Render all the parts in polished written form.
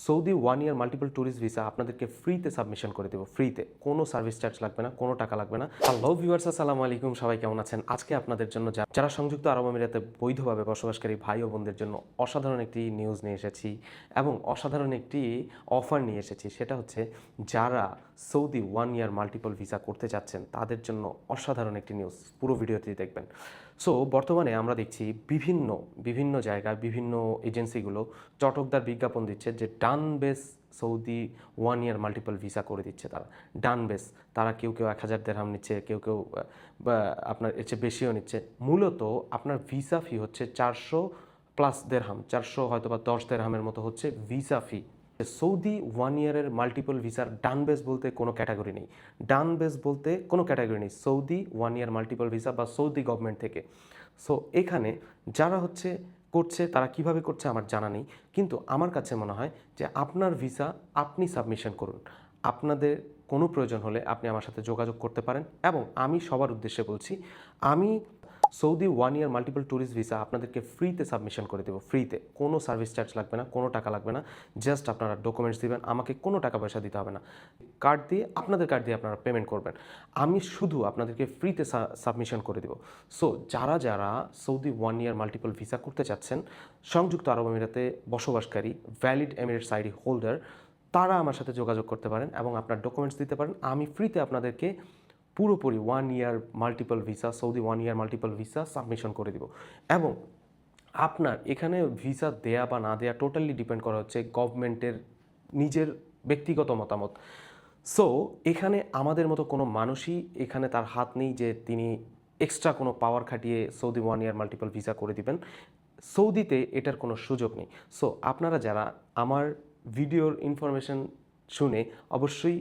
Saudi 1 ইয়ার multiple tourist visa আপনাদেরকে ফ্রিতে submission করে দেবো, ফ্রিতে, কোনো সার্ভিস চার্জ লাগবে না, কোনো টাকা লাগবে না। হ্যালো ভিউয়ার্স, আসসালামু আলাইকুম, সবাই কেমন আছেন? আজকে আপনাদের জন্য যারা সংযুক্ত আরব আমিরাতে বৈধভাবে বসবাসকারী ভাই ও বোনদের জন্য অসাধারণ একটি নিউজ নিয়ে এসেছি এবং অসাধারণ একটি অফার নিয়ে এসেছি। সেটা হচ্ছে যারা সৌদি 1 ইয়ার মাল্টিপল ভিসা করতে যাচ্ছেন তাদের জন্য অসাধারণ একটি নিউজ, পুরো ভিডিওটি দেখবেন। সো বর্তমানে আমরা দেখছি বিভিন্ন জায়গায় বিভিন্ন এজেন্সিগুলো চটকদার বিজ্ঞাপন দিচ্ছে যে ডান বেস সৌদি 1 ইয়ার মাল্টিপল ভিসা করে দিচ্ছে। তারা ডান বেস, তারা কেউ 1000 দিরহাম নিচ্ছে, কেউ বা আপনার এর চেয়ে বেশিও নিচ্ছে। মূলত আপনার ভিসা ফি হচ্ছে 400 প্লাস দেরহাম, 400 হয়তো বা 10 দেরহামের মতো হচ্ছে ভিসা ফি। সৌদি 1 ইয়ারের মাল্টিপল ভিসার ডান বেস বলতে কোনো ক্যাটাগরি নেই, ডান বেস বলতে কোনো ক্যাটাগরি নেই সৌদি 1 ইয়ার মাল্টিপল ভিসা বা সৌদি গভর্নমেন্ট থেকে। সো এখানে যারা করছে তারা কিভাবে করছে আমার জানা নেই, কিন্তু আমার কাছে মনে হয় যে আপনার ভিসা আপনি সাবমিশন করুন। আপনাদের কোনো প্রয়োজন হলে আপনি আমার সাথে যোগাযোগ করতে পারেন এবং আমি সবার উদ্দেশ্যে বলছি, আমি সৌদি 1 ইয়ার মাল্টিপল ট্যুরিস্ট ভিসা আপনাদেরকে ফ্রিতে সাবমিশন করে দেবো, ফ্রিতে, কোনো সার্ভিস চার্জ লাগবে না, কোনো টাকা লাগবে না। জাস্ট আপনারা ডকুমেন্টস দিবেন, আমাকে কোনো টাকা পয়সা দিতে হবে না। আপনাদের কার্ড দিয়ে আপনারা পেমেন্ট করবেন, আমি শুধু আপনাদেরকে ফ্রিতে সাবমিশন করে দেবো। সো যারা সৌদি 1 ইয়ার মাল্টিপল ভিসা করতে চাচ্ছেন, সংযুক্ত আরব আমিরাতে বসবাসকারী, ভ্যালিড এমিরেটস আইডি হোল্ডার, তারা আমার সাথে যোগাযোগ করতে পারেন এবং আপনার ডকুমেন্টস দিতে পারেন। আমি ফ্রিতে আপনাদেরকে পুরোপুরি 1 ইয়ার মাল্টিপল ভিসা, সৌদি 1 ইয়ার মাল্টিপল ভিসা সাবমিশন করে দিব। এবং আপনার এখানে ভিসা দেয়া বা না দেয়া টোটালি ডিপেন্ড করা হচ্ছে গভর্নমেন্টের নিজের ব্যক্তিগত মতামত। সো এখানে আমাদের মতো কোনো মানুষই এখানে তার হাত নেই যে তিনি এক্সট্রা কোনো পাওয়ার খাটিয়ে সৌদি 1 ইয়ার মাল্টিপল ভিসা করে দিবেন। সৌদিতে এটার কোনো সুযোগ নেই। সো আপনারা যারা আমার ভিডিওর ইনফরমেশন শুনে অবশ্যই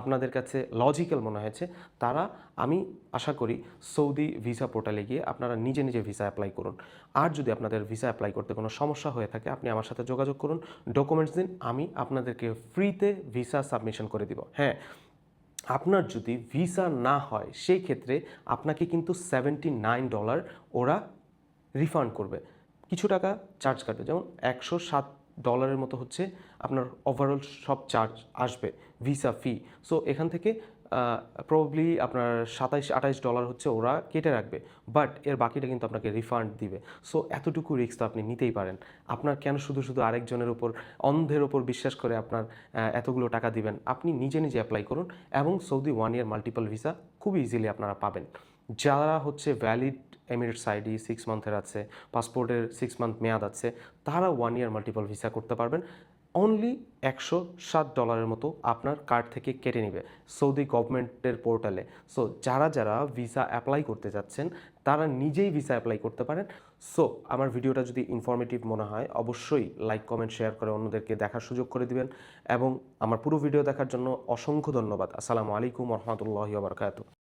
আপনাদের কাছে লজিক্যাল মনে হয়েছে, তারা, আমি আশা করি, সৌদি ভিসা পোর্টালে গিয়ে আপনারা নিজে ভিসা অ্যাপ্লাই করুন। আর যদি আপনাদের ভিসা অ্যাপ্লাই করতে কোনো সমস্যা হয়ে থাকে, আপনি আমার সাথে যোগাযোগ করুন, ডকুমেন্টস দিন, আমি আপনাদেরকে ফ্রিতে ভিসা সাবমিশন করে দিব। হ্যাঁ, আপনার যদি ভিসা না হয় সেই ক্ষেত্রে আপনাকে কিন্তু $79 ওরা রিফান্ড করবে, কিছু টাকা চার্জ কাটবে, যেমন $107 মতো হচ্ছে আপনার ওভারঅল সব চার্জ আসবে, ভিসা ফি। সো এখান থেকে প্রবাবলি আপনার $27-28 হচ্ছে ওরা কেটে রাখবে, বাট এর বাকিটা কিন্তু আপনাকে রিফান্ড দিবে। সো এতটুকু রিস্ক তো আপনি নিতেই পারেন। আপনার কেন শুধু আরেকজনের উপর, অন্ধের ওপর বিশ্বাস করে আপনার এতগুলো টাকা দিবেন? আপনি নিজে অ্যাপ্লাই করুন এবং সৌদি 1 ইয়ার মাল্টিপল ভিসা খুব ইজিলি আপনারা পাবেন। যারা হচ্ছে ভ্যালিড এমিরেটস আইডি 6 মান্থের আছে, পাসপোর্টের 6 মান্থ মেয়াদ আছে, তারা 1 ইয়ার মাল্টিপল ভিসা করতে পারবেন। অনলি $107 মতো আপনার কার্ড থেকে কেটে নেবে সৌদি গভর্নমেন্টের পোর্টালে। সো যারা ভিসা অ্যাপ্লাই করতে যাচ্ছেন তারা নিজেই ভিসা অ্যাপ্লাই করতে পারেন। সো আমার ভিডিওটা যদি ইনফরমেটিভ মনে হয় অবশ্যই লাইক, কমেন্ট, শেয়ার করে অন্যদেরকে দেখার সুযোগ করে দিবেন এবং আমার পুরো ভিডিও দেখার জন্য অসংখ্য ধন্যবাদ। আসসালামু আলাইকুম ওয়া রাহমাতুল্লাহি ওয়া বারাকাতুহু।